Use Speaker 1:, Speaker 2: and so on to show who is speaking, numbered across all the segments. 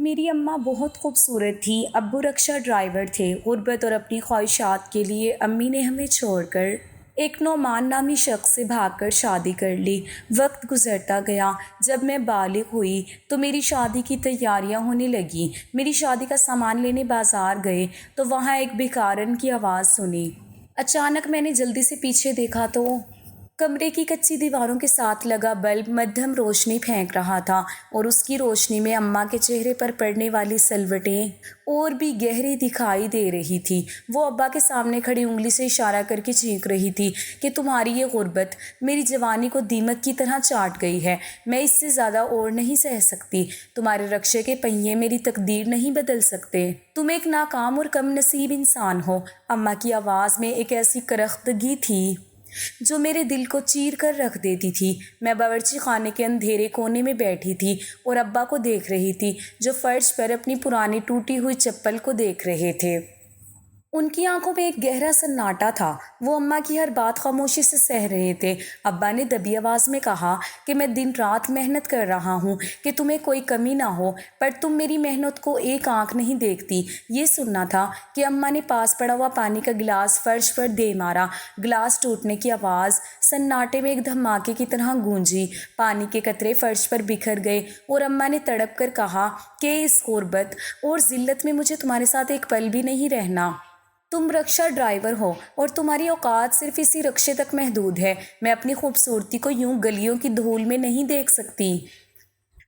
Speaker 1: میری اماں بہت خوبصورت تھی، ابو رکشہ ڈرائیور تھے۔ غربت اور اپنی خواہشات کے لیے امی نے ہمیں چھوڑ کر ایک نعمان نامی شخص سے بھاگ کر شادی کر لی۔ وقت گزرتا گیا۔ جب میں بالغ ہوئی تو میری شادی کی تیاریاں ہونے لگیں۔ میری شادی کا سامان لینے بازار گئے تو وہاں ایک بھکارن کی آواز سنی۔ اچانک میں نے جلدی سے پیچھے دیکھا تو کمرے کی کچی دیواروں کے ساتھ لگا بلب مدھم روشنی پھینک رہا تھا اور اس کی روشنی میں اماں کے چہرے پر پڑنے والی سلوٹیں اور بھی گہری دکھائی دے رہی تھی۔ وہ ابا کے سامنے کھڑی انگلی سے اشارہ کر کے چیخ رہی تھی کہ تمہاری یہ غربت میری جوانی کو دیمک کی طرح چاٹ گئی ہے، میں اس سے زیادہ اور نہیں سہ سکتی۔ تمہارے رکشے کے پہیے میری تقدیر نہیں بدل سکتے، تم ایک ناکام اور کم نصیب انسان ہو۔ اماں کی آواز میں ایک ایسی کرختگی تھی جو میرے دل کو چیر کر رکھ دیتی تھی۔ میں باورچی خانے کے اندھیرے کونے میں بیٹھی تھی اور ابا کو دیکھ رہی تھی جو فرش پر اپنی پرانی ٹوٹی ہوئی چپل کو دیکھ رہے تھے۔ ان کی آنکھوں میں ایک گہرا سناٹا تھا۔ وہ اماں کی ہر بات خاموشی سے سہ رہے تھے۔ ابا نے دبی آواز میں کہا کہ میں دن رات محنت کر رہا ہوں کہ تمہیں کوئی کمی نہ ہو، پر تم میری محنت کو ایک آنکھ نہیں دیکھتی۔ یہ سننا تھا کہ اماں نے پاس پڑا ہوا پانی کا گلاس فرش پر دے مارا۔ گلاس ٹوٹنے کی آواز سناٹے میں ایک دھماکے کی طرح گونجی۔ پانی کے قطرے فرش پر بکھر گئے اور اماں نے تڑپ کر کہا کہ اس غربت اور ذلت میں مجھے تمہارے ساتھ ایک پل بھی نہیں رہنا۔ تم رکشہ ڈرائیور ہو اور تمہاری اوقات صرف اسی رکشے تک محدود ہے۔ میں اپنی خوبصورتی کو یوں گلیوں کی دھول میں نہیں دیکھ سکتی۔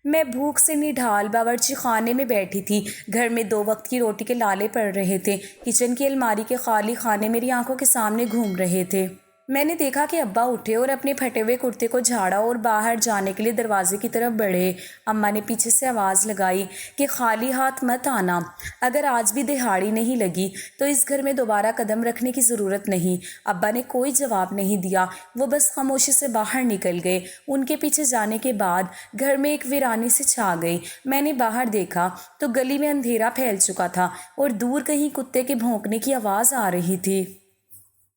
Speaker 1: میں بھوک سے نڈھال باورچی خانے میں بیٹھی تھی۔ گھر میں 2 وقت کی روٹی کے لالے پڑ رہے تھے۔ کچن کی الماری کے خالی خانے میری آنکھوں کے سامنے گھوم رہے تھے۔ میں نے دیکھا کہ ابا اٹھے اور اپنے پھٹے ہوئے کرتے کو جھاڑا اور باہر جانے کے لیے دروازے کی طرف بڑھے۔ اماں نے پیچھے سے آواز لگائی کہ خالی ہاتھ مت آنا۔ اگر آج بھی دہاڑی نہیں لگی تو اس گھر میں دوبارہ قدم رکھنے کی ضرورت نہیں۔ ابا نے کوئی جواب نہیں دیا، وہ بس خاموشی سے باہر نکل گئے۔ ان کے پیچھے جانے کے بعد گھر میں ایک ویرانی سے چھا گئی۔ میں نے باہر دیکھا تو گلی میں اندھیرا پھیل چکا تھا اور دور کہیں کتے کے بھونکنے کی آواز آ رہی تھی۔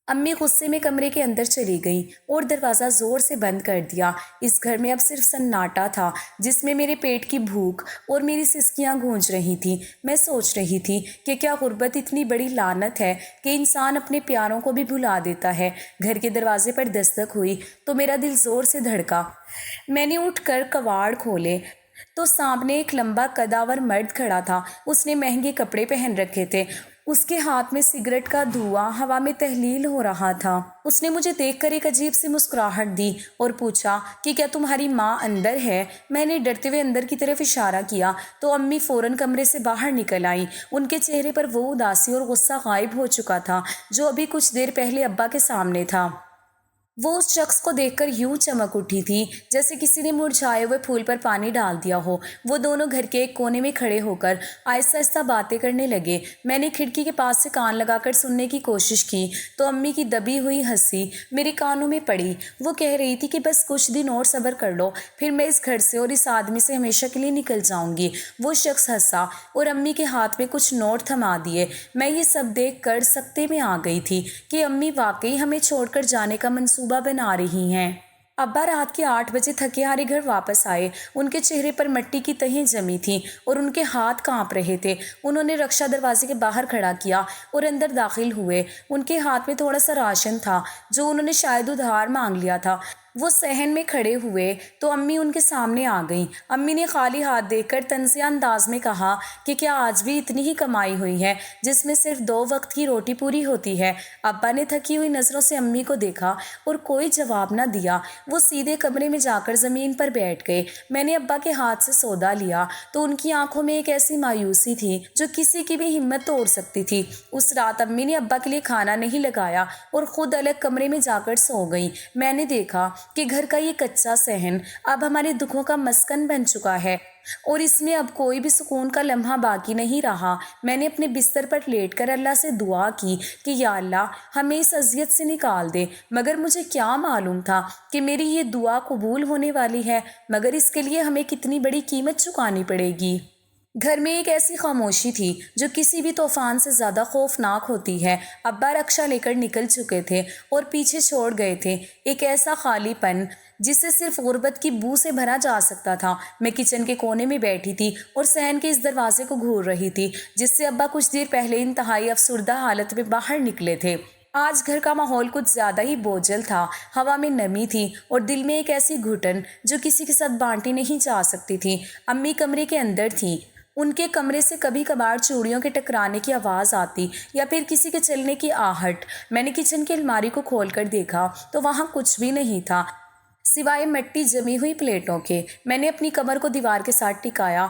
Speaker 1: امی غصے میں کمرے کے اندر چلی گئیں اور دروازہ زور سے بند کر دیا۔ اس گھر میں اب صرف سناٹا تھا جس میں میرے پیٹ کی بھوک اور میری سسکیاں گونج رہی تھیں۔ میں سوچ رہی تھی کہ کیا غربت اتنی بڑی لعنت ہے کہ انسان اپنے پیاروں کو بھی بھلا دیتا ہے۔ گھر کے دروازے پر دستک ہوئی تو میرا دل زور سے دھڑکا۔ میں نے اٹھ کر کواڑ کھولے تو سامنے ایک لمبا قدآور مرد کھڑا تھا۔ اس نے مہنگے کپڑے پہن رکھے تھے۔ اس کے ہاتھ میں سگریٹ کا دھواں ہوا میں تحلیل ہو رہا تھا۔ اس نے مجھے دیکھ کر ایک عجیب سی مسکراہٹ دی اور پوچھا کہ کیا تمہاری ماں اندر ہے؟ میں نے ڈرتے ہوئے اندر کی طرف اشارہ کیا تو امی فوراً کمرے سے باہر نکل آئیں۔ ان کے چہرے پر وہ اداسی اور غصہ غائب ہو چکا تھا جو ابھی کچھ دیر پہلے ابا کے سامنے تھا۔ وہ اس شخص کو دیکھ کر یوں چمک اٹھی تھی جیسے کسی نے مرجھائے ہوئے پھول پر پانی ڈال دیا ہو۔ وہ دونوں گھر کے ایک کونے میں کھڑے ہو کر آہستہ آہستہ باتیں کرنے لگے۔ میں نے کھڑکی کے پاس سے کان لگا کر سننے کی کوشش کی تو امی کی دبی ہوئی ہنسی میرے کانوں میں پڑی۔ وہ کہہ رہی تھی کہ بس کچھ دن اور صبر کر لو، پھر میں اس گھر سے اور اس آدمی سے ہمیشہ کے لیے نکل جاؤں گی۔ وہ شخص ہنسا اور امی کے ہاتھ میں کچھ نوٹ تھما دیے۔ میں یہ سب دیکھ کر سکتے میں آ گئی تھی کہ امی واقعی ہمیں چھوڑ کر جانے کا منصوبہ بنا رہی ہیں۔ ابا رات کے 8 بجے تھکے ہارے گھر واپس آئے۔ ان کے چہرے پر مٹی کی تہیں جمی تھیں اور ان کے ہاتھ کانپ رہے تھے۔ انہوں نے رکشہ دروازے کے باہر کھڑا کیا اور اندر داخل ہوئے۔ ان کے ہاتھ میں تھوڑا سا راشن تھا جو انہوں نے شاید ادھار مانگ لیا تھا۔ وہ صحن میں کھڑے ہوئے تو امی ان کے سامنے آ گئیں۔ امی نے خالی ہاتھ دیکھ کر طنزیہ انداز میں کہا کہ کیا آج بھی اتنی ہی کمائی ہوئی ہے جس میں صرف 2 وقت کی روٹی پوری ہوتی ہے؟ ابا نے تھکی ہوئی نظروں سے امی کو دیکھا اور کوئی جواب نہ دیا۔ وہ سیدھے کمرے میں جا کر زمین پر بیٹھ گئے۔ میں نے ابا کے ہاتھ سے سودا لیا تو ان کی آنکھوں میں ایک ایسی مایوسی تھی جو کسی کی بھی ہمت توڑ سکتی تھی۔ اس رات امی نے ابا کے لیے کھانا نہیں لگایا اور خود الگ کمرے میں جا کر سو گئیں۔ میں نے دیکھا کہ گھر کا یہ کچا صحن اب ہمارے دکھوں کا مسکن بن چکا ہے اور اس میں اب کوئی بھی سکون کا لمحہ باقی نہیں رہا۔ میں نے اپنے بستر پر لیٹ کر اللہ سے دعا کی کہ یا اللہ ہمیں اس اذیت سے نکال دے، مگر مجھے کیا معلوم تھا کہ میری یہ دعا قبول ہونے والی ہے، مگر اس کے لیے ہمیں کتنی بڑی قیمت چکانی پڑے گی۔ گھر میں ایک ایسی خاموشی تھی جو کسی بھی طوفان سے زیادہ خوفناک ہوتی ہے۔ ابا رکشہ لے کر نکل چکے تھے اور پیچھے چھوڑ گئے تھے ایک ایسا خالی پن جسے صرف غربت کی بو سے بھرا جا سکتا تھا۔ میں کچن کے کونے میں بیٹھی تھی اور صحن کے اس دروازے کو گھور رہی تھی جس سے ابا کچھ دیر پہلے انتہائی افسردہ حالت میں باہر نکلے تھے۔ آج گھر کا ماحول کچھ زیادہ ہی بوجھل تھا، ہوا میں نمی تھی اور دل میں ایک ایسی گھٹن جو کسی کے ساتھ بانٹی نہیں جا سکتی تھی۔ امی کمرے کے اندر تھی، ان کے کمرے سے کبھی کبھار چوڑیوں کے ٹکرانے کی آواز آتی یا پھر کسی کے چلنے کی آہٹ۔ میں نے کچن کی الماری کو کھول کر دیکھا تو وہاں کچھ بھی نہیں تھا سوائے مٹی جمی ہوئی پلیٹوں کے۔ میں نے اپنی کمر کو دیوار کے ساتھ ٹکایا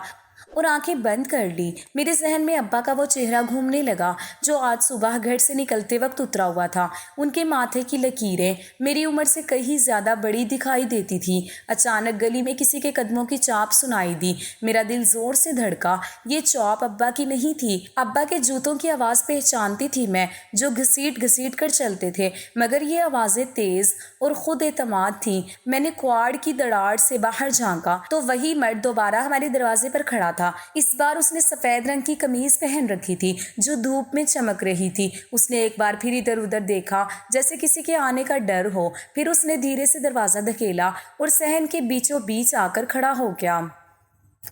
Speaker 1: اور آنکھیں بند کر لی۔ میرے ذہن میں ابا کا وہ چہرہ گھومنے لگا جو آج صبح گھر سے نکلتے وقت اترا ہوا تھا۔ ان کے ماتھے کی لکیریں میری عمر سے کہیں زیادہ بڑی دکھائی دیتی تھی۔ اچانک گلی میں کسی کے قدموں کی چاپ سنائی دی، میرا دل زور سے دھڑکا۔ یہ چاپ ابا کی نہیں تھی، ابا کے جوتوں کی آواز پہچانتی تھی میں، جو گھسیٹ گھسیٹ کر چلتے تھے، مگر یہ آوازیں تیز اور خود اعتماد تھیں۔ میں نے کواڑ کی دراڑ سے باہر جھانکا تو وہی مرد دوبارہ ہمارے دروازے پر کھڑا تھا۔ اس بار اس نے سفید رنگ کی قمیض پہن رکھی تھی جو دھوپ میں چمک رہی تھی۔ اس نے ایک بار پھر ادھر ادھر دیکھا جیسے کسی کے آنے کا ڈر ہو، پھر اس نے دھیرے سے دروازہ دھکیلا اور صحن کے بیچوں بیچ آ کر کھڑا ہو گیا۔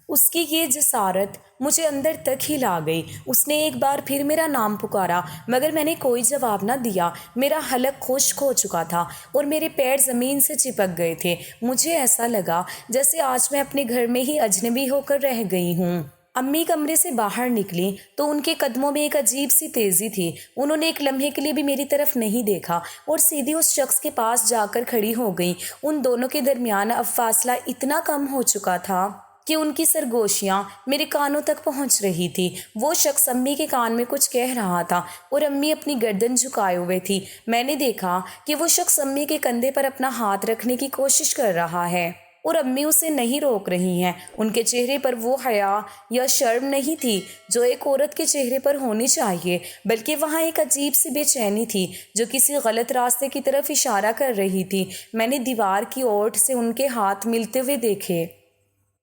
Speaker 1: اس کی یہ جسارت مجھے اندر تک ہی لا گئی۔ اس نے ایک بار پھر میرا نام پکارا مگر میں نے کوئی جواب نہ دیا۔ میرا حلق خشک ہو چکا تھا اور میرے پیر زمین سے چپک گئے تھے۔ مجھے ایسا لگا جیسے آج میں اپنے گھر میں ہی اجنبی ہو کر رہ گئی ہوں۔ امی کمرے سے باہر نکلی تو ان کے قدموں میں ایک عجیب سی تیزی تھی۔ انہوں نے ایک لمحے کے لیے بھی میری طرف نہیں دیکھا اور سیدھی اس شخص کے پاس جا کر کھڑی ہو گئی۔ ان دونوں کے درمیان اب فاصلہ اتنا کم ہو چکا تھا کہ ان کی سرگوشیاں میرے کانوں تک پہنچ رہی تھی۔ وہ شخص امی کے کان میں کچھ کہہ رہا تھا اور امی اپنی گردن جھکائے ہوئے تھی۔ میں نے دیکھا کہ وہ شخص امی کے کندھے پر اپنا ہاتھ رکھنے کی کوشش کر رہا ہے اور امی اسے نہیں روک رہی ہیں۔ ان کے چہرے پر وہ حیا یا شرم نہیں تھی جو ایک عورت کے چہرے پر ہونی چاہیے، بلکہ وہاں ایک عجیب سی بے چینی تھی جو کسی غلط راستے کی طرف اشارہ کر رہی تھی۔ میں نے دیوار کی اوٹ سے ان کے ہاتھ ملتے ہوئے دیکھے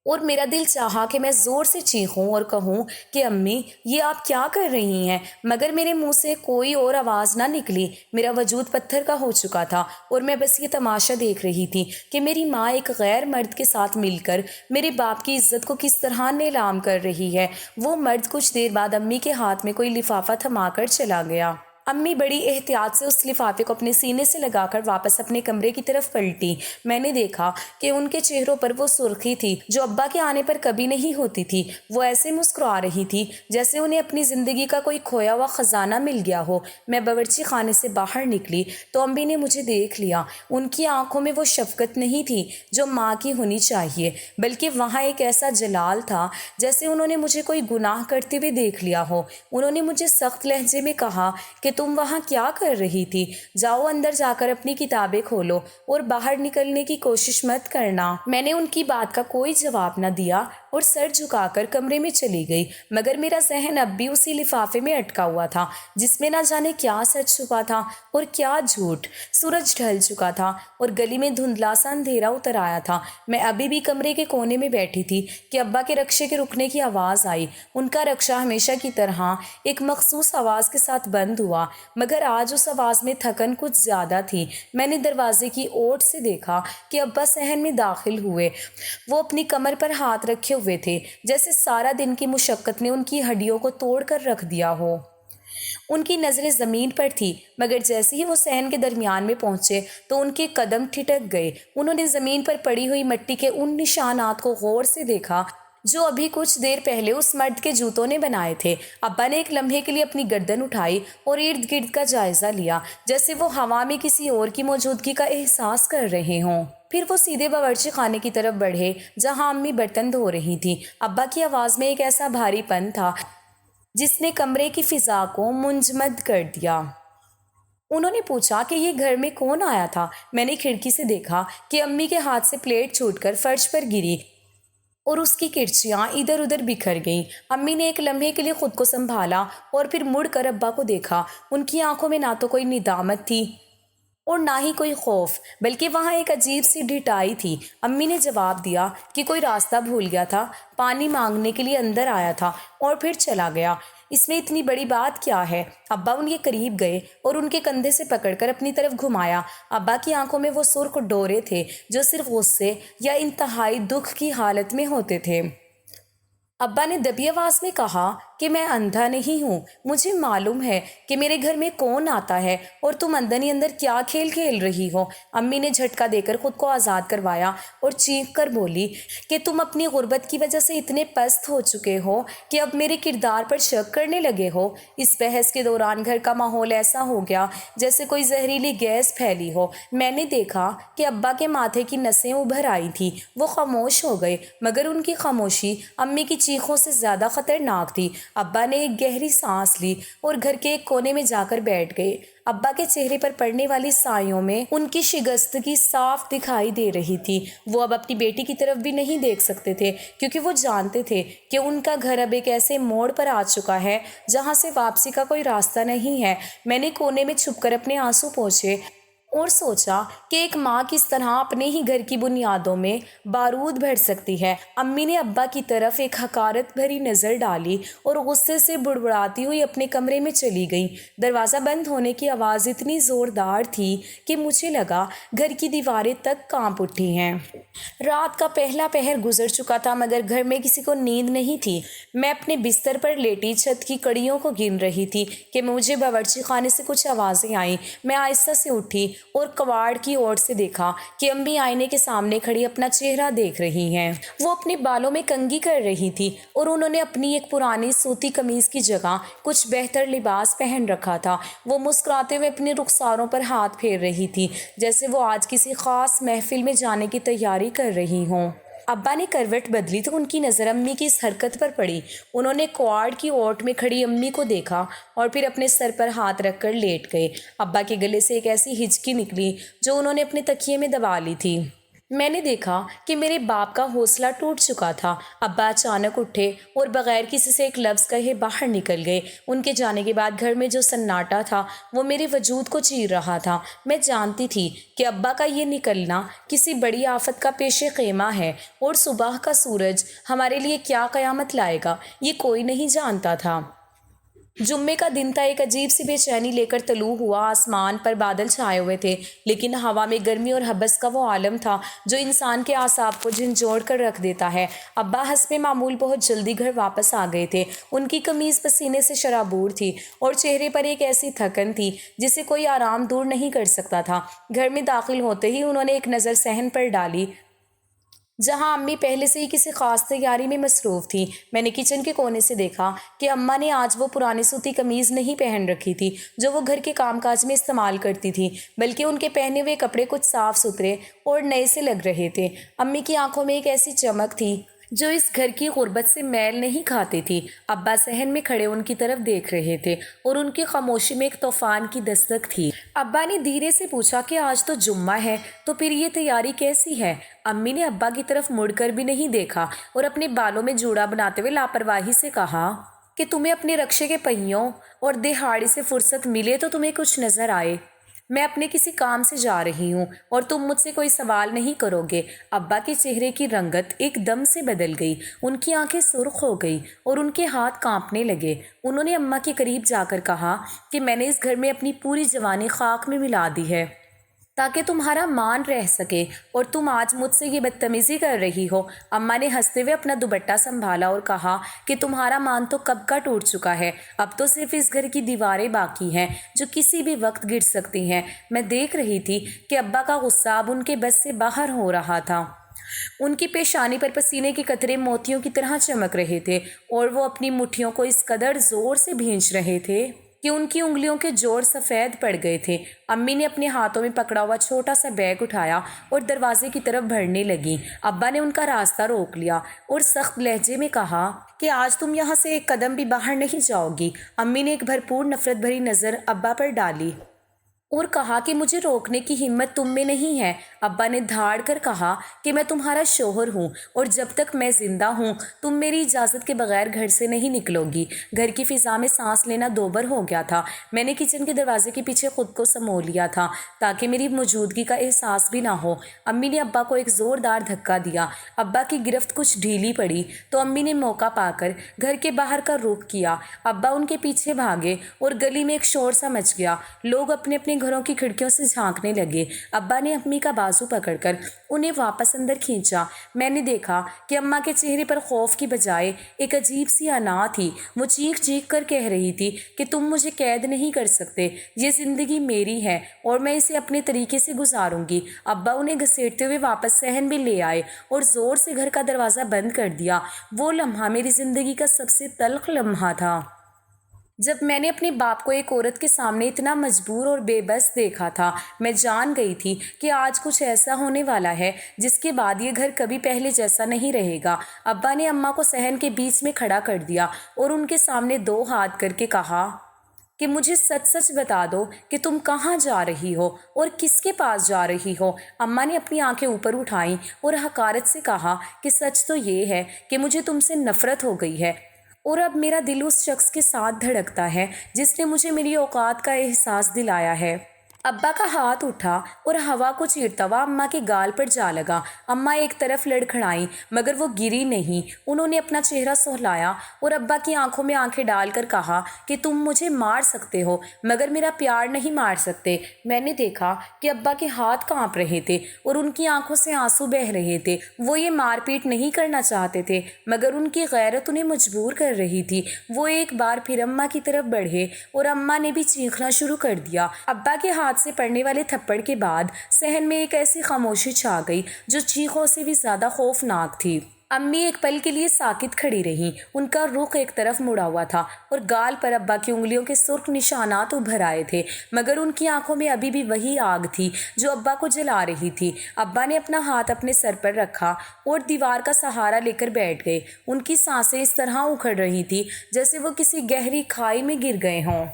Speaker 1: اور میرا دل چاہا کہ میں زور سے چیخوں اور کہوں کہ امی یہ آپ کیا کر رہی ہیں، مگر میرے منہ سے کوئی اور آواز نہ نکلی۔ میرا وجود پتھر کا ہو چکا تھا اور میں بس یہ تماشا دیکھ رہی تھی کہ میری ماں ایک غیر مرد کے ساتھ مل کر میرے باپ کی عزت کو کس طرح نیلام کر رہی ہے۔ وہ مرد کچھ دیر بعد امی کے ہاتھ میں کوئی لفافہ تھما کر چلا گیا۔ امی بڑی احتیاط سے اس لفافے کو اپنے سینے سے لگا کر واپس اپنے کمرے کی طرف پلٹی۔ میں نے دیکھا کہ ان کے چہروں پر وہ سرخی تھی جو ابا کے آنے پر کبھی نہیں ہوتی تھی۔ وہ ایسے مسکرا رہی تھی جیسے انہیں اپنی زندگی کا کوئی کھویا ہوا خزانہ مل گیا ہو۔ میں باورچی خانے سے باہر نکلی تو امی نے مجھے دیکھ لیا۔ ان کی آنکھوں میں وہ شفقت نہیں تھی جو ماں کی ہونی چاہیے، بلکہ وہاں ایک ایسا جلال تھا جیسے انہوں نے مجھے کوئی گناہ کرتے ہوئے دیکھ لیا ہو۔ انہوں نے مجھے سخت لہجے میں کہا کہ تم وہاں کیا کر رہی تھی؟ جاؤ اندر جا کر اپنی کتابیں کھولو اور باہر نکلنے کی کوشش مت کرنا۔ میں نے ان کی بات کا کوئی جواب نہ دیا اور سر جھکا کر کمرے میں چلی گئی، مگر میرا ذہن اب بھی اسی لفافے میں اٹکا ہوا تھا جس میں نہ جانے کیا سچ چھپا تھا اور کیا جھوٹ۔ سورج ڈھل چکا تھا اور گلی میں دھندلا سا اندھیرا اتر آیا تھا۔ میں ابھی بھی کمرے کے کونے میں بیٹھی تھی کہ ابا کے رکشے کے رکنے کی آواز آئی۔ ان کا رکشہ ہمیشہ کی طرح ایک مخصوص آواز کے ساتھ بند ہوا، مگر آج اس آواز میں تھکن کچھ زیادہ تھی۔ میں نے دروازے کی اوٹ سے دیکھا کہ ابا صحن میں داخل ہوئے۔ وہ اپنی کمر پر ہاتھ رکھے ہوئے تھے جیسے سارا دن کی مشقت نے ان کی ہڈیوں کو توڑ کر رکھ دیا ہو۔ ان کی نظریں زمین پر تھی، مگر جیسے ہی وہ صحن کے درمیان میں پہنچے تو ان کے قدم ٹھٹک گئے۔ انہوں نے زمین پر پڑی ہوئی مٹی کے ان نشانات کو غور سے دیکھا جو ابھی کچھ دیر پہلے اس مرد کے جوتوں نے بنائے تھے۔ ابا نے ایک لمحے کے لیے اپنی گردن اٹھائی اور ارد گرد کا جائزہ لیا جیسے وہ ہوا میں کسی اور کی موجودگی کا احساس کر رہے ہوں۔ پھر وہ سیدھے باورچی خانے کی طرف بڑھے جہاں امی برتن دھو رہی تھی۔ ابا کی آواز میں ایک ایسا بھاری پن تھا جس نے کمرے کی فضا کو منجمد کر دیا۔ انہوں نے پوچھا کہ یہ گھر میں کون آیا تھا؟ میں نے کھڑکی سے دیکھا کہ امی کے ہاتھ سے پلیٹ چھوٹ کر فرش پر گری اور اس کی کرچیاں ادھر ادھر بکھر گئیں۔ امی نے ایک لمحے کے لیے خود کو سنبھالا اور پھر مڑ کر ابا کو دیکھا۔ ان کی آنکھوں میں نہ تو کوئی ندامت تھی اور نہ ہی کوئی خوف، بلکہ وہاں ایک عجیب سی ڈھٹائی تھی۔ امی نے جواب دیا کہ کوئی راستہ بھول گیا تھا، پانی مانگنے کے لیے اندر آیا تھا اور پھر چلا گیا۔ اس میں اتنی بڑی بات کیا ہے؟ ابا ان کے قریب گئے اور ان کے کندھے سے پکڑ کر اپنی طرف گھمایا۔ ابا کی آنکھوں میں وہ سرخ ڈورے تھے جو صرف غصے یا انتہائی دکھ کی حالت میں ہوتے تھے۔ ابا نے دبی آواز میں کہا کہ میں اندھا نہیں ہوں، مجھے معلوم ہے کہ میرے گھر میں کون آتا ہے اور تم اندر ہی اندر کیا کھیل کھیل رہی ہو۔ امی نے جھٹکا دے کر خود کو آزاد کروایا اور چیخ کر بولی کہ تم اپنی غربت کی وجہ سے اتنے پست ہو چکے ہو کہ اب میرے کردار پر شک کرنے لگے ہو۔ اس بحث کے دوران گھر کا ماحول ایسا ہو گیا جیسے کوئی زہریلی گیس پھیلی ہو۔ میں نے دیکھا کہ ابا کے ماتھے کی نسیں ابھر آئی تھیں، وہ خاموش ہو گئے، مگر ان کی خاموشی امی کی چیخوں سے زیادہ خطرناک تھی۔ ابا نے ایک گہری سانس لی اور گھر کے ایک کونے میں جا کر بیٹھ گئے۔ ابا کے چہرے پر پڑنے والی سایوں میں ان کی شکستگی صاف دکھائی دے رہی تھی۔ وہ اب اپنی بیٹی کی طرف بھی نہیں دیکھ سکتے تھے، کیونکہ وہ جانتے تھے کہ ان کا گھر اب ایک ایسے موڑ پر آ چکا ہے جہاں سے واپسی کا کوئی راستہ نہیں ہے۔ میں نے کونے میں چھپ کر اپنے آنسو پوچھے اور سوچا کہ ایک ماں کس طرح اپنے ہی گھر کی بنیادوں میں بارود بھر سکتی ہے۔ امی نے ابا کی طرف ایک حقارت بھری نظر ڈالی اور غصے سے بڑبڑاتی ہوئی اپنے کمرے میں چلی گئیں۔ دروازہ بند ہونے کی آواز اتنی زوردار تھی کہ مجھے لگا گھر کی دیواریں تک کانپ اٹھی ہیں۔ رات کا پہلا پہر گزر چکا تھا، مگر گھر میں کسی کو نیند نہیں تھی۔ میں اپنے بستر پر لیٹی چھت کی کڑیوں کو گن رہی تھی کہ مجھے باورچی خانے سے کچھ آوازیں آئیں۔ میں آہستہ سے اٹھی اور کواڑ کی اوٹ سے دیکھا کہ امی آئینے کے سامنے کھڑی اپنا چہرہ دیکھ رہی ہیں۔ وہ اپنے بالوں میں کنگھی کر رہی تھی اور انہوں نے اپنی ایک پرانی سوتی قمیض کی جگہ کچھ بہتر لباس پہن رکھا تھا۔ وہ مسکراتے ہوئے اپنے رخساروں پر ہاتھ پھیر رہی تھی جیسے وہ آج کسی خاص محفل میں جانے کی تیاری کر رہی ہوں۔ ابا نے کروٹ بدلی تو ان کی نظر امی کی اس حرکت پر پڑی۔ انہوں نے کواڑ کی اوٹ میں کھڑی امی کو دیکھا اور پھر اپنے سر پر ہاتھ رکھ کر لیٹ گئے۔ ابا کے گلے سے ایک ایسی ہچکی نکلی جو انہوں نے اپنے تکیے میں دبا لی تھی۔ میں نے دیکھا کہ میرے باپ کا حوصلہ ٹوٹ چکا تھا۔ ابا اچانک اٹھے اور بغیر کسی سے ایک لفظ کہے باہر نکل گئے۔ ان کے جانے کے بعد گھر میں جو سناٹا تھا وہ میرے وجود کو چیر رہا تھا۔ میں جانتی تھی کہ ابا کا یہ نکلنا کسی بڑی آفت کا پیش خیمہ ہے اور صبح کا سورج ہمارے لیے کیا قیامت لائے گا یہ کوئی نہیں جانتا تھا۔ جمعے کا دن تھا، ایک عجیب سی بے چینی لے کر طلوع ہوا۔ آسمان پر بادل چھائے ہوئے تھے، لیکن ہوا میں گرمی اور حبس کا وہ عالم تھا جو انسان کے اعصاب کو جھنجھوڑ کر رکھ دیتا ہے۔ ابا حسب معمول بہت جلدی گھر واپس آ گئے تھے۔ ان کی قمیض پسینے سے شرابور تھی اور چہرے پر ایک ایسی تھکن تھی جسے کوئی آرام دور نہیں کر سکتا تھا۔ گھر میں داخل ہوتے ہی انہوں نے ایک نظر صحن پر ڈالی جہاں امی پہلے سے ہی کسی خاص تیاری میں مصروف تھی۔ میں نے کچن کے کونے سے دیکھا کہ اماں نے آج وہ پرانی سوتی قمیض نہیں پہن رکھی تھی جو وہ گھر کے کام کاج میں استعمال کرتی تھی، بلکہ ان کے پہنے ہوئے کپڑے کچھ صاف ستھرے اور نئے سے لگ رہے تھے۔ امی کی آنکھوں میں ایک ایسی چمک تھی جو اس گھر کی غربت سے میل نہیں کھاتی تھی۔ ابا صحن میں کھڑے ان کی طرف دیکھ رہے تھے اور ان کی خاموشی میں ایک طوفان کی دستک تھی۔ ابا نے دھیرے سے پوچھا کہ آج تو جمعہ ہے، تو پھر یہ تیاری کیسی ہے؟ امی نے ابا کی طرف مڑ کر بھی نہیں دیکھا اور اپنے بالوں میں جوڑا بناتے ہوئے لاپرواہی سے کہا کہ تمہیں اپنے رکشے کے پہیوں اور دہاڑی سے فرصت ملے تو تمہیں کچھ نظر آئے۔ میں اپنے کسی کام سے جا رہی ہوں اور تم مجھ سے کوئی سوال نہیں کرو گے۔ ابا کے چہرے کی رنگت ایک دم سے بدل گئی، ان کی آنکھیں سرخ ہو گئی اور ان کے ہاتھ کانپنے لگے۔ انہوں نے اماں کے قریب جا کر کہا کہ میں نے اس گھر میں اپنی پوری جوانی خاک میں ملا دی ہے تاکہ تمہارا مان رہ سکے، اور تم آج مجھ سے یہ بدتمیزی کر رہی ہو۔ اماں نے ہنستے ہوئے اپنا دوپٹہ سنبھالا اور کہا کہ تمہارا مان تو کب کا ٹوٹ چکا ہے، اب تو صرف اس گھر کی دیواریں باقی ہیں جو کسی بھی وقت گر سکتی ہیں۔ میں دیکھ رہی تھی کہ ابا کا غصہ اب ان کے بس سے باہر ہو رہا تھا۔ ان کی پیشانی پر پسینے کے قطرے موتیوں کی طرح چمک رہے تھے اور وہ اپنی مٹھیوں کو اس قدر زور سے بھینچ رہے تھے کہ ان کی انگلیوں کے جوڑ سفید پڑ گئے تھے۔ امی نے اپنے ہاتھوں میں پکڑا ہوا چھوٹا سا بیگ اٹھایا اور دروازے کی طرف بڑھنے لگی۔ ابا نے ان کا راستہ روک لیا اور سخت لہجے میں کہا کہ آج تم یہاں سے ایک قدم بھی باہر نہیں جاؤ گی۔ امی نے ایک بھرپور نفرت بھری نظر ابا پر ڈالی اور کہا کہ مجھے روکنے کی ہمت تم میں نہیں ہے۔ ابا نے دھاڑ کر کہا کہ میں تمہارا شوہر ہوں اور جب تک میں زندہ ہوں تم میری اجازت کے بغیر گھر سے نہیں نکلو گی۔ گھر کی فضا میں سانس لینا دوبر ہو گیا تھا۔ میں نے کچن کے دروازے کے پیچھے خود کو سمو لیا تھا تاکہ میری موجودگی کا احساس بھی نہ ہو۔ امی نے ابا کو ایک زوردار دھکا دیا۔ ابا کی گرفت کچھ ڈھیلی پڑی تو امی نے موقع پا کر گھر کے باہر کا رخ کیا۔ ابا ان کے پیچھے بھاگے اور گلی میں ایک شور سا مچ گیا۔ لوگ اپنے اپنے گھروں کی کھڑکیوں سے جھانکنے لگے۔ ابا نے امی کا بازو پکڑ کر انہیں واپس اندر کھینچا۔ میں نے دیکھا کہ اماں کے چہرے پر خوف کی بجائے ایک عجیب سی انا تھی۔ وہ چیخ چیخ کر کہہ رہی تھی کہ تم مجھے قید نہیں کر سکتے، یہ زندگی میری ہے اور میں اسے اپنے طریقے سے گزاروں گی۔ ابا انہیں گھسیٹتے ہوئے واپس صحن میں لے آئے اور زور سے گھر کا دروازہ بند کر دیا۔ وہ لمحہ میری زندگی کا سب سے تلخ لمحہ تھا۔ جب میں نے اپنے باپ کو ایک عورت کے سامنے اتنا مجبور اور بے بس دیکھا تھا، میں جان گئی تھی کہ آج کچھ ایسا ہونے والا ہے جس کے بعد یہ گھر کبھی پہلے جیسا نہیں رہے گا۔ ابا نے اماں کو صحن کے بیچ میں کھڑا کر دیا اور ان کے سامنے دو ہاتھ کر کے کہا کہ مجھے سچ سچ بتا دو کہ تم کہاں جا رہی ہو اور کس کے پاس جا رہی ہو۔ اماں نے اپنی آنکھیں اوپر اٹھائیں اور حقارت سے کہا کہ سچ تو یہ ہے کہ مجھے تم سے نفرت ہو گئی ہے اور اب میرا دل اس شخص کے ساتھ دھڑکتا ہے جس نے مجھے میری اوقات کا احساس دلایا ہے۔ ابا کا ہاتھ اٹھا اور ہوا کو چیرتا ہوا اماں کے گال پر جا لگا۔ اماں ایک طرف لڑکھڑائیں مگر وہ گری نہیں۔ انہوں نے اپنا چہرہ سہلایا اور ابا کی آنکھوں میں آنکھیں ڈال کر کہا کہ تم مجھے مار سکتے ہو مگر میرا پیار نہیں مار سکتے۔ میں نے دیکھا کہ ابا کے ہاتھ کانپ رہے تھے اور ان کی آنکھوں سے آنسو بہہ رہے تھے۔ وہ یہ مار پیٹ نہیں کرنا چاہتے تھے مگر ان کی غیرت انہیں مجبور کر رہی تھی۔ وہ ایک بار پھر اماں کی طرف بڑھے اور اماں نے بھی چیخنا شروع کر دیا۔ ابا کے ہاتھ سے پڑنے والے تھپڑ کے بعد صحن میں ایک ایسی خاموشی چھا گئی جو چیخوں سے بھی زیادہ خوفناک تھی۔ امی ایک پل کے لیے ساکت کھڑی رہیں۔ ان کا رخ ایک طرف مڑا ہوا تھا اور گال پر ابا کی انگلیوں کے سرخ نشانات ابھر آئے تھے مگر ان کی آنکھوں میں ابھی بھی وہی آگ تھی جو ابا کو جلا رہی تھی۔ ابا نے اپنا ہاتھ اپنے سر پر رکھا اور دیوار کا سہارا لے کر بیٹھ گئے۔ ان کی سانسیں اس طرح اکھڑ رہی تھی جیسے وہ کسی گہری کھائی میں گر گئے ہوں۔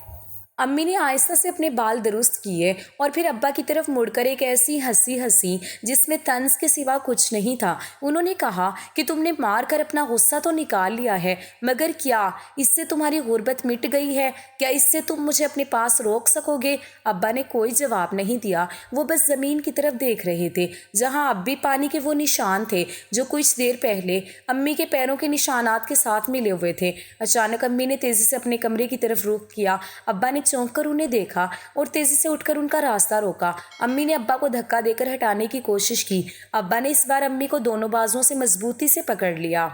Speaker 1: امی نے آہستہ سے اپنے بال درست کیے اور پھر ابا کی طرف مڑ کر ایک ایسی ہنسی جس میں طنز کے سوا کچھ نہیں تھا۔ انہوں نے کہا کہ تم نے مار کر اپنا غصہ تو نکال لیا ہے مگر کیا اس سے تمہاری غربت مٹ گئی ہے؟ کیا اس سے تم مجھے اپنے پاس روک سکو گے؟ ابا نے کوئی جواب نہیں دیا۔ وہ بس زمین کی طرف دیکھ رہے تھے جہاں اب بھی پانی کے وہ نشان تھے جو کچھ دیر پہلے امی کے پیروں کے نشانات کے ساتھ ملے ہوئے تھے۔ اچانک امی نے تیزی سے اپنے کمرے کی طرف رخ کیا۔ ابا نے چونک کر انہیں دیکھا اور تیزی سے اٹھ کر ان کا راستہ روکا۔ امی نے ابا کو دھکا دے کر ہٹانے کی کوشش کی۔ ابا نے اس بار امی کو دونوں بازوؤں سے مضبوطی سے پکڑ لیا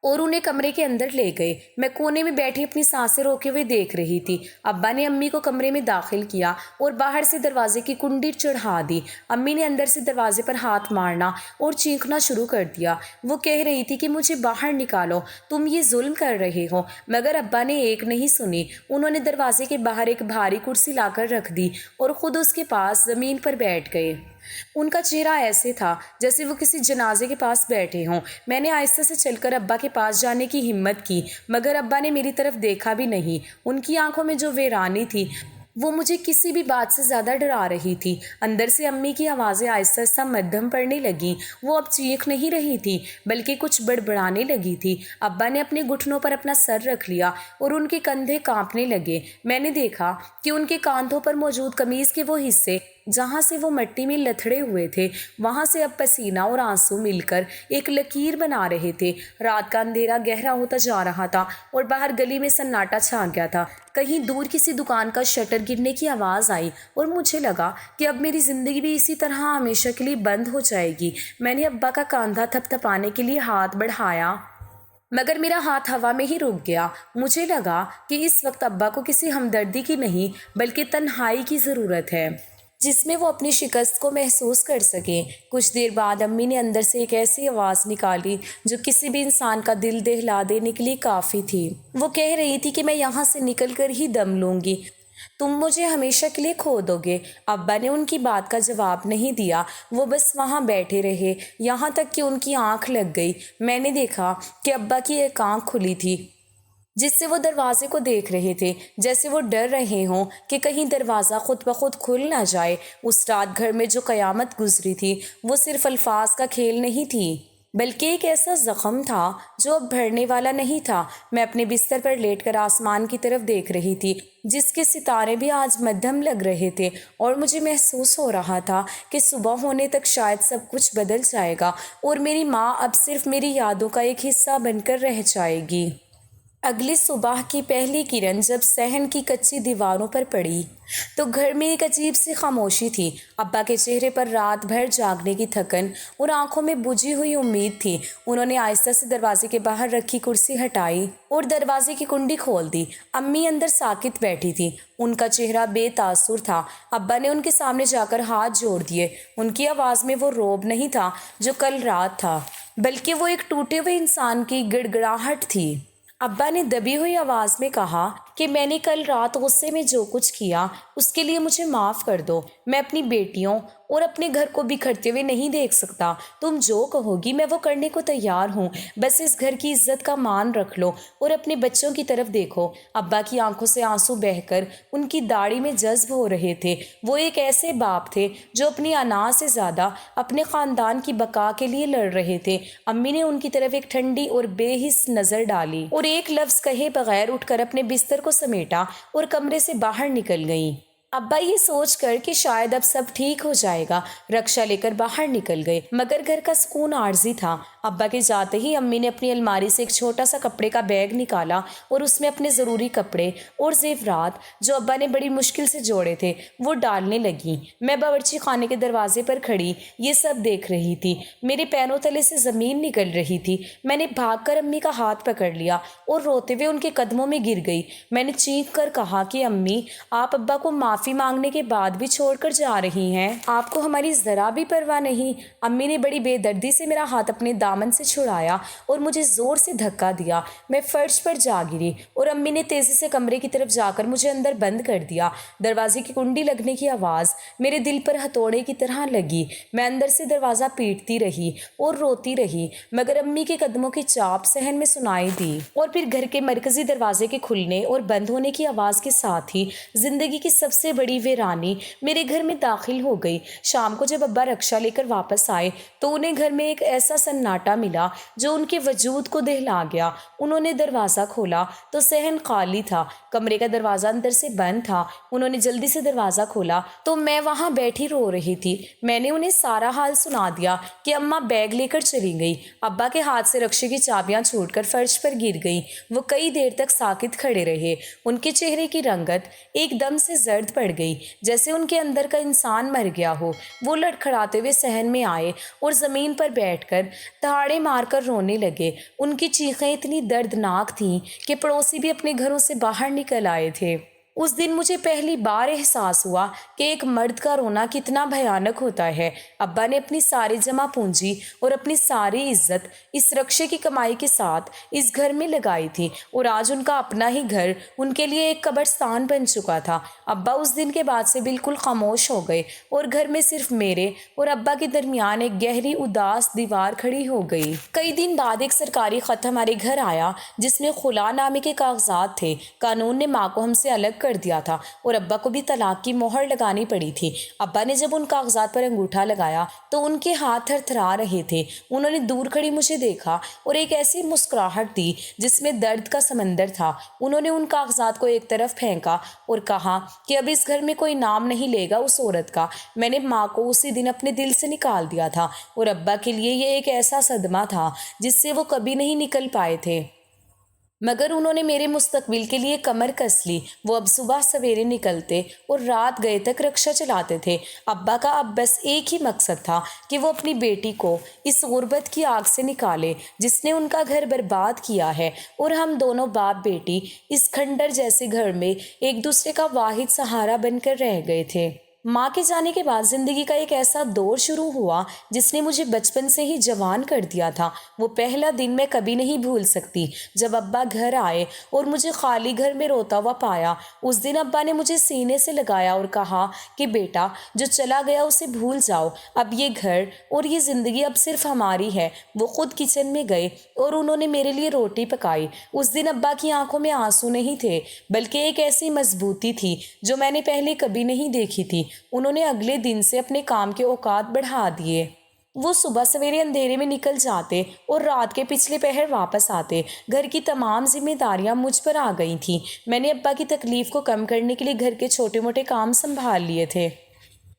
Speaker 1: اور انہیں کمرے کے اندر لے گئے۔ میں کونے میں بیٹھی اپنی سانسیں روکے ہوئے دیکھ رہی تھی۔ ابا نے امی کو کمرے میں داخل کیا اور باہر سے دروازے کی کنڈی چڑھا دی۔ امی نے اندر سے دروازے پر ہاتھ مارنا اور چیخنا شروع کر دیا۔ وہ کہہ رہی تھی کہ مجھے باہر نکالو، تم یہ ظلم کر رہے ہو مگر ابا نے ایک نہیں سنی۔ انہوں نے دروازے کے باہر ایک بھاری کرسی لا کر رکھ دی اور خود اس کے پاس زمین پر بیٹھ گئے۔ ان کا چہرہ ایسے تھا جیسے وہ کسی جنازے کے پاس بیٹھے ہوں۔ میں نے آہستہ سے چل کر ابا کے پاس جانے کی ہمت کی مگر ابا نے میری طرف دیکھا بھی نہیں۔ ان کی آنکھوں میں جو ویرانی تھی وہ مجھے کسی بھی بات سے زیادہ ڈرا رہی تھی۔ اندر سے امی کی آوازیں آہستہ آہستہ مدھم پڑنے لگیں۔ وہ اب چیخ نہیں رہی تھی بلکہ کچھ بڑبڑانے لگی تھی۔ ابا نے اپنے گھٹنوں پر اپنا سر رکھ لیا اور ان کے کندھے کانپنے لگے۔ میں نے دیکھا کہ ان کے کاندھوں پر موجود قمیض کے وہ حصے جہاں سے وہ مٹی میں لتھڑے ہوئے تھے وہاں سے اب پسینہ اور آنسو مل کر ایک لکیر بنا رہے تھے۔ رات کا اندھیرا گہرا ہوتا جا رہا تھا اور باہر گلی میں سناٹا چھا گیا تھا۔ کہیں دور کسی دکان کا شٹر گرنے کی آواز آئی اور مجھے لگا کہ اب میری زندگی بھی اسی طرح ہمیشہ کے لیے بند ہو جائے گی۔ میں نے ابا کا کاندھا تھپ تھپانے کے لیے ہاتھ بڑھایا مگر میرا ہاتھ ہوا میں ہی رک گیا۔ مجھے لگا کہ اس وقت ابا کو کسی ہمدردی کی نہیں بلکہ تنہائی کی ضرورت ہے جس میں وہ اپنی شکست کو محسوس کر سکیں۔ کچھ دیر بعد امی نے اندر سے ایک ایسی آواز نکالی جو کسی بھی انسان کا دل دہلا دینے کے لیے کافی تھی۔ وہ کہہ رہی تھی کہ میں یہاں سے نکل کر ہی دم لوں گی، تم مجھے ہمیشہ کے لیے کھو دو گے۔ ابا نے ان کی بات کا جواب نہیں دیا۔ وہ بس وہاں بیٹھے رہے یہاں تک کہ ان کی آنکھ لگ گئی۔ میں نے دیکھا کہ ابا کی ایک آنکھ کھلی تھی جس سے وہ دروازے کو دیکھ رہے تھے، جیسے وہ ڈر رہے ہوں کہ کہیں دروازہ خود بخود کھل نہ جائے۔ اس رات گھر میں جو قیامت گزری تھی وہ صرف الفاظ کا کھیل نہیں تھی، بلکہ ایک ایسا زخم تھا جو اب بھرنے والا نہیں تھا۔ میں اپنے بستر پر لیٹ کر آسمان کی طرف دیکھ رہی تھی، جس کے ستارے بھی آج مدھم لگ رہے تھے، اور مجھے محسوس ہو رہا تھا کہ صبح ہونے تک شاید سب کچھ بدل جائے گا اور میری ماں اب صرف میری یادوں کا ایک حصہ بن کر رہ جائے گی۔ اگلی صبح کی پہلی کرن جب صحن کی کچی دیواروں پر پڑی تو گھر میں ایک عجیب سی خاموشی تھی۔ ابا کے چہرے پر رات بھر جاگنے کی تھکن اور آنکھوں میں بجھی ہوئی امید تھی۔ انہوں نے آہستہ سے دروازے کے باہر رکھی کرسی ہٹائی اور دروازے کی کنڈی کھول دی۔ امی اندر ساکت بیٹھی تھی، ان کا چہرہ بے تاثر تھا۔ ابا نے ان کے سامنے جا کر ہاتھ جوڑ دیے۔ ان کی آواز میں وہ رعب نہیں تھا جو کل رات تھا، بلکہ وہ ایک ٹوٹے ہوئے انسان کی گڑ گڑاہٹ تھی۔ ابا نے دبی ہوئی آواز میں کہا کہ میں نے کل رات غصے میں جو کچھ کیا اس کے لیے مجھے معاف کر دو۔ میں اپنی بیٹیوں اور اپنے گھر کو بکھرتے ہوئے نہیں دیکھ سکتا۔ تم جو کہو گی میں وہ کرنے کو تیار ہوں، بس اس گھر کی عزت کا مان رکھ لو اور اپنے بچوں کی طرف دیکھو۔ ابا کی آنکھوں سے آنسو بہہ کر ان کی داڑھی میں جذب ہو رہے تھے۔ وہ ایک ایسے باپ تھے جو اپنی انا سے زیادہ اپنے خاندان کی بقا کے لیے لڑ رہے تھے۔ امی نے ان کی طرف ایک ٹھنڈی اور بے حس نظر ڈالی اور ایک لفظ کہے بغیر اٹھ کر اپنے بستر کو سمیٹا اور کمرے سے باہر نکل گئیں۔ ابا یہ سوچ کر کہ شاید اب سب ٹھیک ہو جائے گا رکشہ لے کر باہر نکل گئے، مگر گھر کا سکون عارضی تھا۔ ابا کے جاتے ہی امی نے اپنی الماری سے ایک چھوٹا سا کپڑے کا بیگ نکالا اور اس میں اپنے ضروری کپڑے اور زیورات جو ابا نے بڑی مشکل سے جوڑے تھے وہ ڈالنے لگیں۔ میں باورچی خانے کے دروازے پر کھڑی یہ سب دیکھ رہی تھی۔ میرے پیروں تلے سے زمین نکل رہی تھی۔ میں نے بھاگ کر امی کا ہاتھ پکڑ لیا اور روتے ہوئے ان کے قدموں میں گر گئی۔ میں نے چیخ کر کہا کہ امی، آپ ابا کو معافی مانگنے کے بعد بھی چھوڑ کر جا رہی ہیں؟ آپ کو ہماری ذرا بھی پرواہ نہیں؟ امی نے بڑی بے دردی سے میرا ہاتھ اپنے دامن سے چھڑایا اور مجھے زور سے دھکا دیا۔ میں فرش پر جا گری اور امی نے تیزی سے کمرے کی طرف جا کر مجھے اندر بند کر دیا۔ دروازے کی کنڈی لگنے کی آواز میرے دل پر ہتھوڑے کی طرح لگی۔ میں اندر سے دروازہ پیٹتی رہی اور روتی رہی، مگر امی کے قدموں کی چاپ صحن میں سنائی دی، اور پھر گھر کے مرکزی دروازے کے کھلنے اور بند ہونے کی آواز کے ساتھ ہی زندگی کی سب سے بڑی ویرانی میرے گھر میں داخل ہو گئی۔ شام کو جب ابا رکشہ لے کر واپس آئے تو انہیں گھر میں ایک ایسا سناٹا ملا جو ان کے وجود کو دہلا گیا۔ انہوں نے دروازہ کھولا تو صحن خالی تھا، کمرے کا دروازہ اندر سے بند تھا۔ انہوں نے جلدی سے دروازہ کھولا تو میں وہاں بیٹھی رو رہی تھی۔ میں نے انہیں سارا حال سنا دیا کہ اماں بیگ لے کر چلی گئی۔ ابا کے ہاتھ سے رکشے کی چابیاں چھوٹ کر فرش پر گر گئیں۔ وہ کئی دیر تک ساکت کھڑے رہے۔ ان کے چہرے کی رنگت ایک دم سے زرد پڑ گئی، جیسے ان کے اندر کا انسان مر گیا ہو۔ وہ لڑکھڑاتے ہوئے صحن میں آئے اور زمین پر بیٹھ کر دہاڑے مار کر رونے لگے۔ ان کی چیخیں اتنی دردناک تھیں کہ پڑوسی بھی اپنے گھروں سے باہر نکل آئے تھے۔ اس دن مجھے پہلی بار احساس ہوا کہ ایک مرد کا رونا کتنا بھیانک ہوتا ہے۔ ابا نے اپنی ساری جمع پونجی اور اپنی ساری عزت اس رکشے کی کمائی کے ساتھ اس گھر میں لگائی تھی، اور آج ان کا اپنا ہی گھر ان کے لیے ایک قبرستان بن چکا تھا۔ ابا اس دن کے بعد سے بالکل خاموش ہو گئے اور گھر میں صرف میرے اور ابا کے درمیان ایک گہری اداس دیوار کھڑی ہو گئی۔ کئی دن بعد ایک سرکاری خط ہمارے گھر آیا جس میں خلا نامے کے کاغذات تھے۔ قانون نے ماں کو ہم سے الگ کر دیا تھا اور ابا کو بھی طلاق کی مہر لگانی پڑی تھی۔ ابا نے جب ان کاغذات پر انگوٹھا لگایا تو ان کے ہاتھ تھر تھرا رہے تھے۔ انہوں نے دور کھڑی مجھے دیکھا اور ایک ایسی مسکراہٹ دی جس میں درد کا سمندر تھا۔ انہوں نے ان کاغذات کو ایک طرف پھینکا اور کہا کہ اب اس گھر میں کوئی نام نہیں لے گا اس عورت کا۔ میں نے ماں کو اسی دن اپنے دل سے نکال دیا تھا، اور ابا کے لیے یہ ایک ایسا صدمہ تھا جس سے وہ کبھی نہیں نکل پائے تھے۔ مگر انہوں نے میرے مستقبل کے لیے کمر کس لی۔ وہ اب صبح سویرے نکلتے اور رات گئے تک رکشہ چلاتے تھے۔ ابا کا اب بس ایک ہی مقصد تھا کہ وہ اپنی بیٹی کو اس غربت کی آگ سے نکالے جس نے ان کا گھر برباد کیا ہے، اور ہم دونوں باپ بیٹی اس کھنڈر جیسے گھر میں ایک دوسرے کا واحد سہارا بن کر رہ گئے تھے۔ ماں کے جانے کے بعد زندگی کا ایک ایسا دور شروع ہوا جس نے مجھے بچپن سے ہی جوان کر دیا تھا۔ وہ پہلا دن میں کبھی نہیں بھول سکتی جب ابا گھر آئے اور مجھے خالی گھر میں روتا ہوا پایا۔ اس دن ابا نے مجھے سینے سے لگایا اور کہا کہ بیٹا، جو چلا گیا اسے بھول جاؤ، اب یہ گھر اور یہ زندگی اب صرف ہماری ہے۔ وہ خود کچن میں گئے اور انہوں نے میرے لیے روٹی پکائی۔ اس دن ابا کی آنکھوں میں آنسو نہیں تھے، بلکہ ایک ایسی مضبوطی تھی جو میں نے پہلے کبھی نہیں دیکھی تھی۔ انہوں نے اگلے دن سے اپنے کام کے اوقات بڑھا دیے۔ وہ صبح سویرے اندھیرے میں نکل جاتے اور رات کے پچھلے پہر واپس آتے۔ گھر کی تمام ذمہ داریاں مجھ پر آ گئی تھیں۔ میں نے ابا کی تکلیف کو کم کرنے کے لیے گھر کے چھوٹے موٹے کام سنبھال لیے تھے۔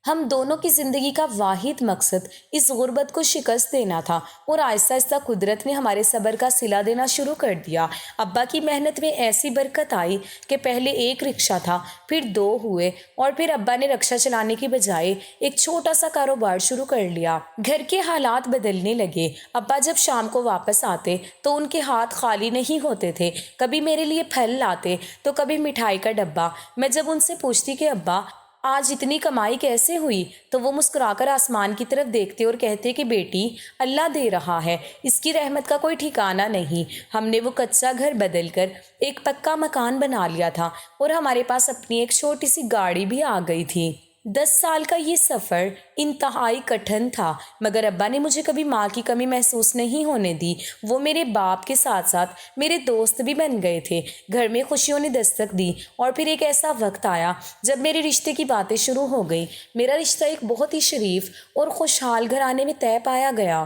Speaker 1: ہم دونوں کی زندگی کا واحد مقصد اس غربت کو شکست دینا تھا، اور آہستہ آہستہ قدرت نے ہمارے صبر کا صلہ دینا شروع کر دیا۔ ابا کی محنت میں ایسی برکت آئی کہ پہلے ایک رکشہ تھا، پھر 2 ہوئے، اور پھر ابا نے رکشہ چلانے کی بجائے ایک چھوٹا سا کاروبار شروع کر لیا۔ گھر کے حالات بدلنے لگے۔ ابا جب شام کو واپس آتے تو ان کے ہاتھ خالی نہیں ہوتے تھے۔ کبھی میرے لیے پھل لاتے تو کبھی مٹھائی کا ڈبہ۔ میں جب ان سے پوچھتی کہ ابا آج اتنی کمائی کیسے ہوئی، تو وہ مسکرا کر آسمان کی طرف دیکھتے اور کہتے کہ بیٹی، اللہ دے رہا ہے، اس کی رحمت کا کوئی ٹھکانہ نہیں۔ ہم نے وہ کچا گھر بدل کر ایک پکا مکان بنا لیا تھا، اور ہمارے پاس اپنی ایک چھوٹی سی گاڑی بھی آ گئی تھی۔ 10 سال کا یہ سفر انتہائی کٹھن تھا، مگر ابا نے مجھے کبھی ماں کی کمی محسوس نہیں ہونے دی۔ وہ میرے باپ کے ساتھ ساتھ میرے دوست بھی بن گئے تھے۔ گھر میں خوشیوں نے دستک دی، اور پھر ایک ایسا وقت آیا جب میرے رشتے کی باتیں شروع ہو گئیں۔ میرا رشتہ ایک بہت ہی شریف اور خوشحال گھرانے میں طے پایا گیا۔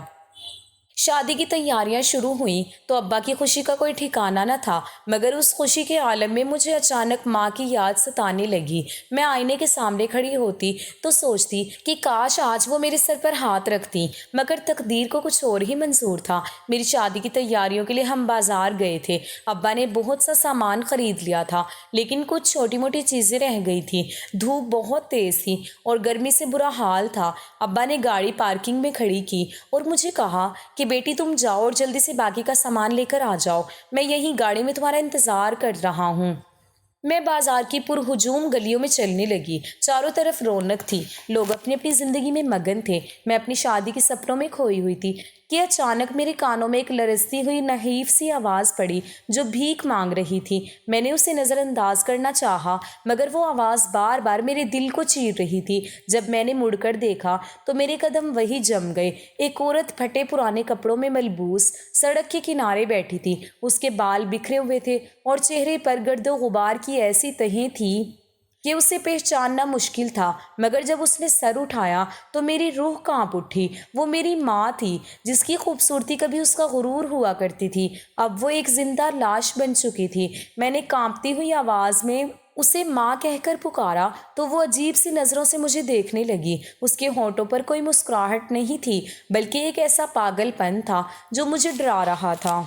Speaker 1: شادی کی تیاریاں شروع ہوئیں تو ابا کی خوشی کا کوئی ٹھکانہ نہ تھا، مگر اس خوشی کے عالم میں مجھے اچانک ماں کی یاد ستانے لگی۔ میں آئینے کے سامنے کھڑی ہوتی تو سوچتی کہ کاش آج وہ میرے سر پر ہاتھ رکھتی، مگر تقدیر کو کچھ اور ہی منظور تھا۔ میری شادی کی تیاریوں کے لیے ہم بازار گئے تھے۔ ابا نے بہت سا سامان خرید لیا تھا، لیکن کچھ چھوٹی موٹی چیزیں رہ گئی تھیں۔ دھوپ بہت تیز تھی اور گرمی سے برا حال تھا۔ ابا نے گاڑی پارکنگ میں کھڑی کی اور مجھے کہا کہ بیٹی، تم جاؤ اور جلدی سے باقی کا سامان لے کر آ جاؤ، میں یہیں گاڑی میں تمہارا انتظار کر رہا ہوں۔ میں بازار کی پرہجوم گلیوں میں چلنے لگی۔ چاروں طرف رونق تھی، لوگ اپنی اپنی زندگی میں مگن تھے۔ میں اپنی شادی کے سپنوں میں کھوئی ہوئی تھی کہ اچانک میرے کانوں میں ایک لرزتی ہوئی نحیف سی آواز پڑی جو بھیک مانگ رہی تھی۔ میں نے اسے نظر انداز کرنا چاہا، مگر وہ آواز بار بار میرے دل کو چیر رہی تھی۔ جب میں نے مڑ کر دیکھا تو میرے قدم وہی جم گئے۔ ایک عورت پھٹے پرانے کپڑوں میں ملبوس سڑک کے کنارے بیٹھی تھی۔ اس کے بال بکھرے ہوئے تھے اور چہرے پر گرد و غبار کی ایسی تہیں تھیں کہ اسے پہچاننا مشکل تھا، مگر جب اس نے سر اٹھایا تو میری روح کانپ اٹھی۔ وہ میری ماں تھی، جس کی خوبصورتی کبھی اس کا غرور ہوا کرتی تھی، اب وہ ایک زندہ لاش بن چکی تھی۔ میں نے کانپتی ہوئی آواز میں اسے ماں کہہ کر پکارا تو وہ عجیب سی نظروں سے مجھے دیکھنے لگی۔ اس کے ہونٹوں پر کوئی مسکراہٹ نہیں تھی، بلکہ ایک ایسا پاگل پن تھا جو مجھے ڈرا رہا تھا۔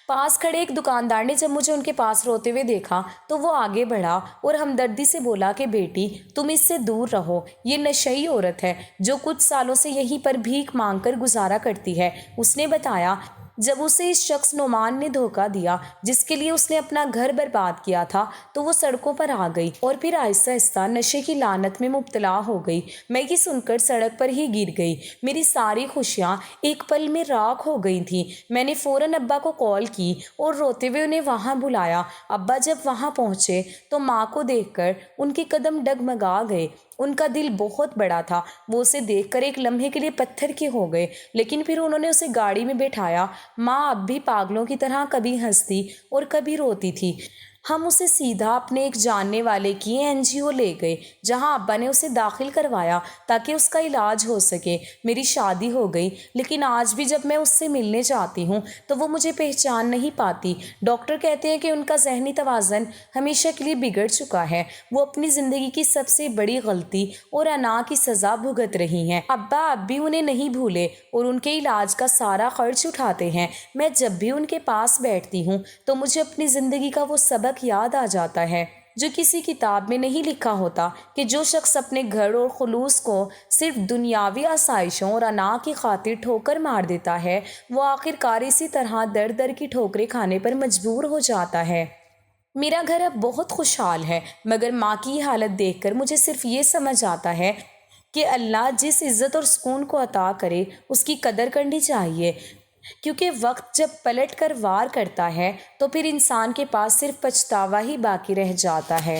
Speaker 1: پاس کھڑے ایک دکاندار نے جب مجھے ان کے پاس روتے ہوئے دیکھا تو وہ آگے بڑھا اور ہمدردی سے بولا کہ بیٹی، تم اس سے دور رہو، یہ نشئی عورت ہے جو کچھ سالوں سے یہیں پر بھیک مانگ کر گزارا کرتی ہے۔ اس نے بتایا جب اسے اس شخص نعمان نے دھوکہ دیا جس کے لیے اس نے اپنا گھر برباد کیا تھا تو وہ سڑکوں پر آ گئی اور پھر آہستہ آہستہ نشے کی لعنت میں مبتلا ہو گئی۔ میں یہ سن کر سڑک پر ہی گر گئی۔ میری ساری خوشیاں ایک پل میں راکھ ہو گئی تھیں۔ میں نے فوراً ابا کو کال کی اور روتے ہوئے انہیں وہاں بلایا۔ ابا جب وہاں پہنچے تو ماں کو دیکھ کر ان کے قدم ڈگمگا گئے۔ ان کا دل بہت بڑا تھا، وہ اسے دیکھ کر ایک لمحے کے لیے پتھر کے ہو گئے، لیکن پھر انہوں نے اسے گاڑی میں بٹھایا۔ ماں اب بھی پاگلوں کی طرح کبھی ہنستی اور کبھی روتی تھی۔ ہم اسے سیدھا اپنے ایک جاننے والے کی NGO لے گئے، جہاں ابا نے اسے داخل کروایا تاکہ اس کا علاج ہو سکے۔ میری شادی ہو گئی، لیکن آج بھی جب میں اس سے ملنے جاتی ہوں تو وہ مجھے پہچان نہیں پاتی۔ ڈاکٹر کہتے ہیں کہ ان کا ذہنی توازن ہمیشہ کے لیے بگڑ چکا ہے۔ وہ اپنی زندگی کی سب سے بڑی غلطی اور انا کی سزا بھگت رہی ہیں۔ ابا اب بھی انہیں نہیں بھولے اور ان کے علاج کا سارا خرچ اٹھاتے ہیں۔ میں جب بھی ان کے پاس بیٹھتی ہوں تو مجھے اپنی زندگی کا وہ سبق یاد آ جاتا ہے جو کسی کتاب میں نہیں لکھا ہوتا، کہ جو شخص اپنے گھر اور خلوص کو صرف دنیاوی آسائشوں اور انا کی خاطر ٹھوکر مار دیتا ہے، وہ آخر کار اسی طرح در در کی ٹھوکریں کھانے پر مجبور ہو جاتا ہے۔ میرا گھر اب بہت خوشحال ہے، مگر ماں کی یہ حالت دیکھ کر مجھے صرف یہ سمجھ آتا ہے کہ اللہ جس عزت اور سکون کو عطا کرے اس کی قدر کرنی چاہیے، کیونکہ وقت جب پلٹ کر وار کرتا ہے تو پھر انسان کے پاس صرف پچھتاوا ہی باقی رہ جاتا ہے۔